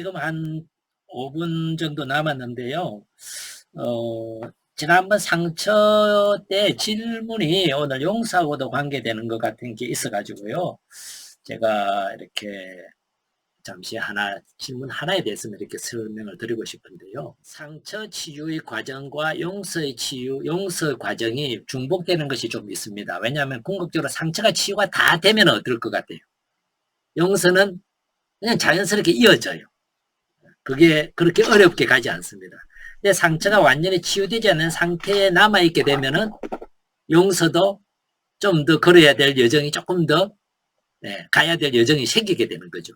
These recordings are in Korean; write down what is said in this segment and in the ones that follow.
지금 한 5분 정도 남았는데요. 지난번 상처 때 질문이 오늘 용서하고도 관계되는 것 같은 게 있어가지고요. 제가 이렇게 잠시 질문 하나에 대해서 이렇게 설명을 드리고 싶은데요. 상처 치유의 과정과 용서 과정이 중복되는 것이 좀 있습니다. 왜냐하면 궁극적으로 상처가 치유가 다 되면 어떨 것 같아요. 용서는 그냥 자연스럽게 이어져요. 그게 그렇게 어렵게 가지 않습니다. 근데 상처가 완전히 치유되지 않은 상태에 남아있게 되면은 용서도 좀 더 걸어야 될 여정이 조금 더 가야 될 여정이 생기게 되는 거죠.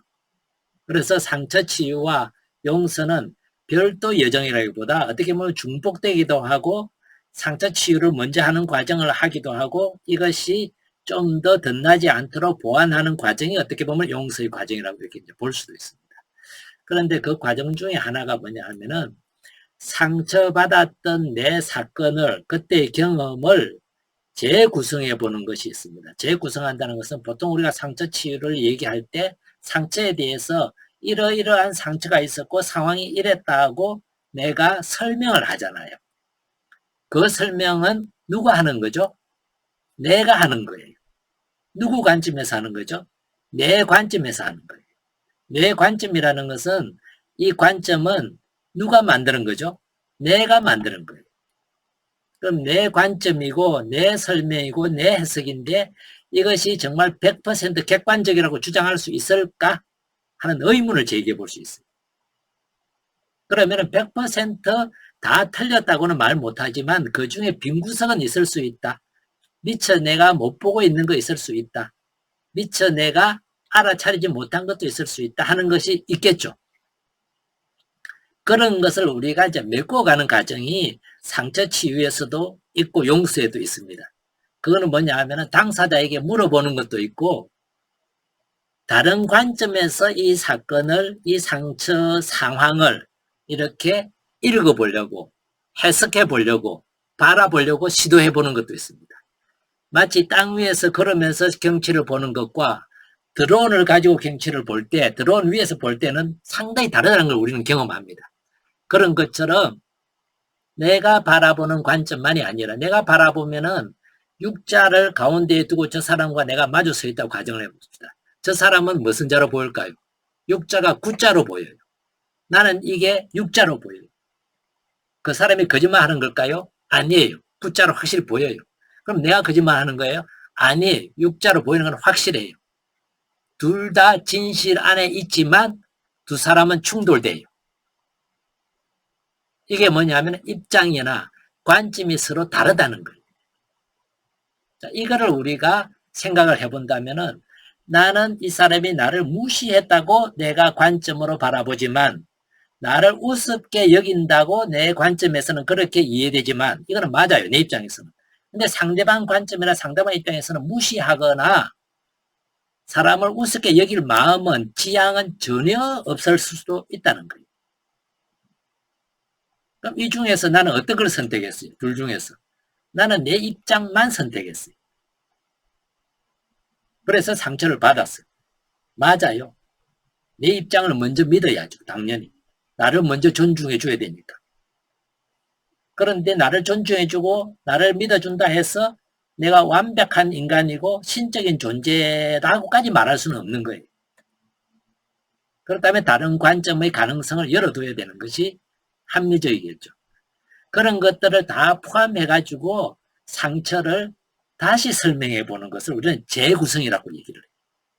그래서 상처 치유와 용서는 별도 여정이라기보다 어떻게 보면 중복되기도 하고 상처 치유를 먼저 하는 과정을 하기도 하고 이것이 좀 더 덧나지 않도록 보완하는 과정이 어떻게 보면 용서의 과정이라고 이렇게 볼 수도 있습니다. 그런데 그 과정 중에 하나가 뭐냐 하면은 상처받았던 내 사건을 그때의 경험을 재구성해 보는 것이 있습니다. 재구성한다는 것은 보통 우리가 상처 치유를 얘기할 때 상처에 대해서 이러이러한 상처가 있었고 상황이 이랬다고 내가 설명을 하잖아요. 그 설명은 누가 하는 거죠? 내가 하는 거예요. 누구 관점에서 하는 거죠? 내 관점에서 하는 거예요. 내 관점이라는 것은 이 관점은 누가 만드는 거죠? 내가 만드는 거예요. 그럼 내 관점이고 내 설명이고 내 해석인데 이것이 정말 100% 객관적이라고 주장할 수 있을까 하는 의문을 제기해 볼 수 있어요. 그러면 100%다 틀렸다고는 말 못하지만 그 중에 빈 구석은 있을 수 있다. 미처 내가 못 보고 있는 거 있을 수 있다. 미처 내가 알아차리지 못한 것도 있을 수 있다 하는 것이 있겠죠. 그런 것을 우리가 이제 메꿔가는 과정이 상처 치유에서도 있고 용서에도 있습니다. 그거는 뭐냐 하면은 당사자에게 물어보는 것도 있고 다른 관점에서 이 사건을, 이 상처 상황을 이렇게 읽어보려고, 해석해보려고, 바라보려고 시도해보는 것도 있습니다. 마치 땅 위에서 걸으면서 경치를 보는 것과 드론을 가지고 경치를 볼 때, 드론 위에서 볼 때는 상당히 다르다는 걸 우리는 경험합니다. 그런 것처럼 내가 바라보는 관점만이 아니라 내가 바라보면은 육자를 가운데에 두고 저 사람과 내가 마주 서 있다고 가정을 해봅시다. 저 사람은 무슨 자로 보일까요? 육자가 구자로 보여요. 나는 이게 육자로 보여요. 그 사람이 거짓말하는 걸까요? 아니에요. 구자로 확실히 보여요. 그럼 내가 거짓말하는 거예요? 아니에요. 육자로 보이는 건 확실해요. 둘 다 진실 안에 있지만 두 사람은 충돌돼요. 이게 뭐냐면 입장이나 관점이 서로 다르다는 거예요. 자, 이거를 우리가 생각을 해본다면은 나는 이 사람이 나를 무시했다고 내가 관점으로 바라보지만 나를 우습게 여긴다고 내 관점에서는 그렇게 이해되지만 이거는 맞아요. 내 입장에서는. 근데 상대방 관점이나 상대방 입장에서는 무시하거나 사람을 우습게 여길 마음은 지향은 전혀 없을 수도 있다는 거예요. 그럼 이 중에서 나는 어떤 걸 선택했어요? 둘 중에서. 나는 내 입장만 선택했어요. 그래서 상처를 받았어요. 맞아요. 내 입장을 먼저 믿어야죠. 당연히. 나를 먼저 존중해 줘야 되니까. 그런데 나를 존중해주고 나를 믿어준다 해서 내가 완벽한 인간이고 신적인 존재라고까지 말할 수는 없는 거예요. 그렇다면 다른 관점의 가능성을 열어둬야 되는 것이 합리적이겠죠. 그런 것들을 다 포함해가지고 상처를 다시 설명해 보는 것을 우리는 재구성이라고 얘기를 해요.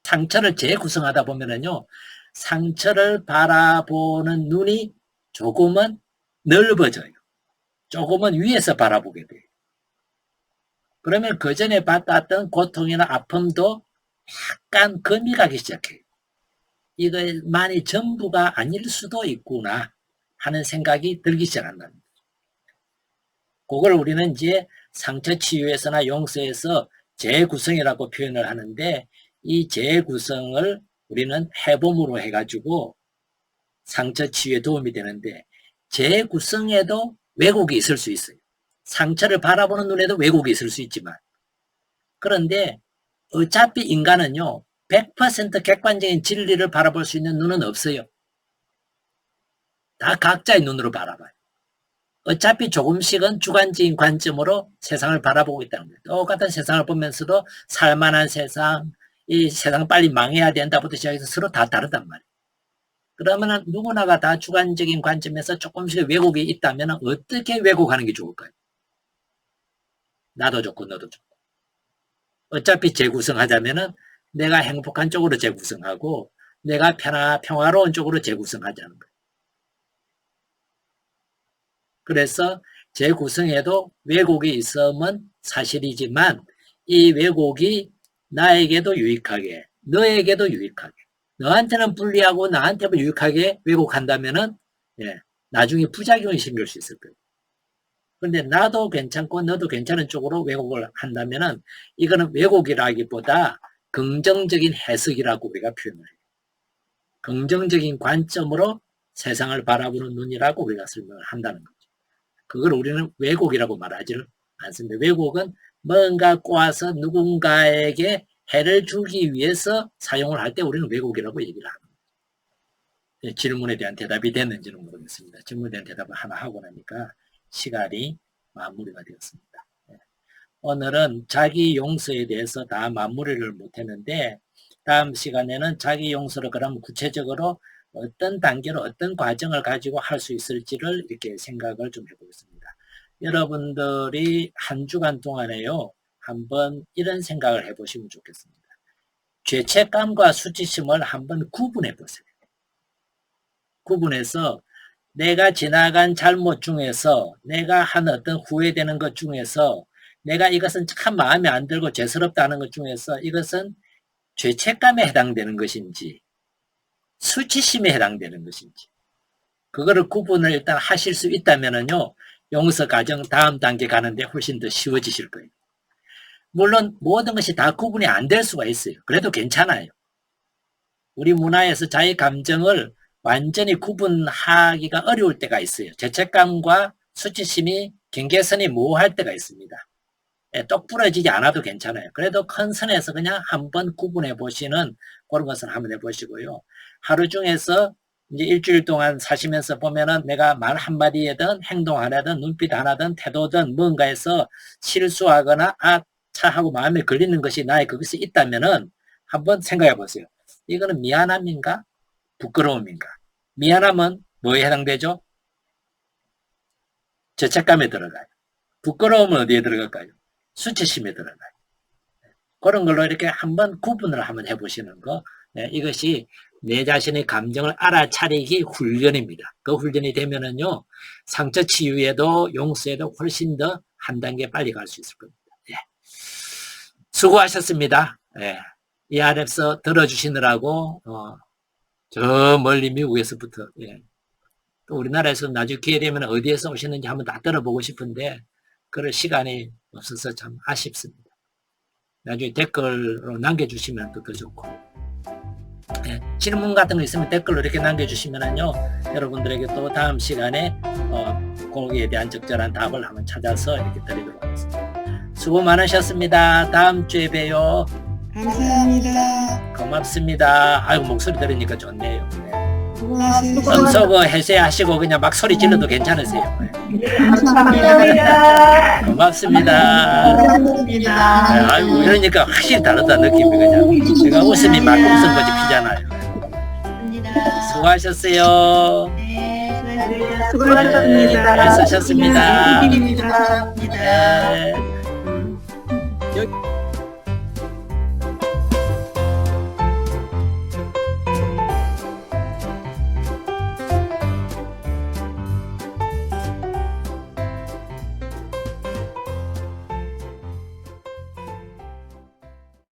상처를 재구성하다 보면은요, 상처를 바라보는 눈이 조금은 넓어져요. 조금은 위에서 바라보게 돼요. 그러면 그 전에 받았던 고통이나 아픔도 약간 금이 가기 시작해요. 이것만이 전부가 아닐 수도 있구나 하는 생각이 들기 시작한다. 그걸 우리는 이제 상처 치유에서나 용서에서 재구성이라고 표현을 하는데 이 재구성을 우리는 해봄으로 해가지고 상처 치유에 도움이 되는데 재구성에도 왜곡이 있을 수 있어요. 상처를 바라보는 눈에도 왜곡이 있을 수 있지만 그런데 어차피 인간은요 100% 객관적인 진리를 바라볼 수 있는 눈은 없어요. 다 각자의 눈으로 바라봐요. 어차피 조금씩은 주관적인 관점으로 세상을 바라보고 있다는 거예요. 똑같은 세상을 보면서도 살만한 세상, 이 세상 빨리 망해야 된다부터 시작해서 서로 다 다르단 말이에요. 그러면 누구나가 다 주관적인 관점에서 조금씩 왜곡이 있다면 어떻게 왜곡하는 게 좋을까요? 나도 좋고 너도 좋고. 어차피 재구성하자면은 내가 행복한 쪽으로 재구성하고 내가 평화로운 쪽으로 재구성하자는 거예요. 그래서 재구성에도 왜곡이 있으면 사실이지만 이 왜곡이 나에게도 유익하게, 너에게도 유익하게, 너한테는 불리하고 나한테는 유익하게 왜곡한다면은 나중에 부작용이 생길 수 있을 거예요. 그런데 나도 괜찮고 너도 괜찮은 쪽으로 왜곡을 한다면은 이거는 왜곡이라기보다 긍정적인 해석이라고 우리가 표현을 해요. 긍정적인 관점으로 세상을 바라보는 눈이라고 우리가 설명을 한다는 거죠. 그걸 우리는 왜곡이라고 말하지를 않습니다. 왜곡은 뭔가 꼬아서 누군가에게 해를 주기 위해서 사용을 할 때 우리는 왜곡이라고 얘기를 합니다. 질문에 대한 대답이 됐는지는 모르겠습니다. 질문에 대한 대답을 하나 하고 나니까 시간이 마무리가 되었습니다. 오늘은 자기 용서에 대해서 다 마무리를 못했는데 다음 시간에는 자기 용서를 그럼 구체적으로 어떤 단계로 어떤 과정을 가지고 할 수 있을지를 이렇게 생각을 좀 해보겠습니다. 여러분들이 한 주간 동안에요. 한번 이런 생각을 해보시면 좋겠습니다. 죄책감과 수치심을 한번 구분해 보세요. 구분해서 내가 지나간 잘못 중에서 내가 한 어떤 후회되는 것 중에서 내가 이것은 참 마음에 안 들고 죄스럽다는 것 중에서 이것은 죄책감에 해당되는 것인지 수치심에 해당되는 것인지 그거를 구분을 일단 하실 수 있다면요 용서 과정 다음 단계 가는데 훨씬 더 쉬워지실 거예요. 물론 모든 것이 다 구분이 안 될 수가 있어요. 그래도 괜찮아요. 우리 문화에서 자기 감정을 완전히 구분하기가 어려울 때가 있어요. 죄책감과 수치심이 경계선이 모호할 때가 있습니다. 똑 부러지지 않아도 괜찮아요. 그래도 큰 선에서 그냥 한번 구분해 보시는 그런 것을 한번 해보시고요. 하루 중에서 이제 일주일 동안 사시면서 보면은 내가 말 한마디에든 행동 하나든 눈빛 하나든 태도든 뭔가에서 실수하거나 차 하고 마음에 걸리는 것이 나의 그것이 있다면은 한번 생각해 보세요. 이거는 미안함인가? 부끄러움인가? 미안함은 뭐에 해당되죠? 죄책감에 들어가요. 부끄러움은 어디에 들어갈까요? 수치심에 들어가요. 그런 걸로 이렇게 한번 구분을 한번 해보시는 거. 이것이 내 자신의 감정을 알아차리기 훈련입니다. 그 훈련이 되면은요, 상처 치유에도 용서에도 훨씬 더 한 단계 빨리 갈 수 있을 겁니다. 수고하셨습니다. 이 안에서 들어주시느라고, 저 멀리 미국에서부터, 또 우리나라에서 나중에 기회 되면 어디에서 오셨는지 한번 다 들어보고 싶은데, 그럴 시간이 없어서 참 아쉽습니다. 나중에 댓글로 남겨주시면 또 더 좋고. 질문 같은 거 있으면 댓글로 이렇게 남겨주시면요, 여러분들에게 또 다음 시간에, 거기에 대한 적절한 답을 한번 찾아서 이렇게 드리도록 하겠습니다. 수고 많으셨습니다. 다음 주에 봬요. 감사합니다. 고맙습니다. 아이고, 목소리 들으니까 좋네요. 수고하셨습니다. 음소거 해제하시고 그냥 막 소리 질러도 괜찮으세요. 감사합니다. 고맙습니다. 감사합니다. 아이고, 이러니까 확실히 다르다, 느낌이 그냥. 제가 웃음이 막 웃음꽃이 피잖아요. 수고하셨어요. 수고하셨습니다. 애쓰셨습니다. 감사합니다. 네.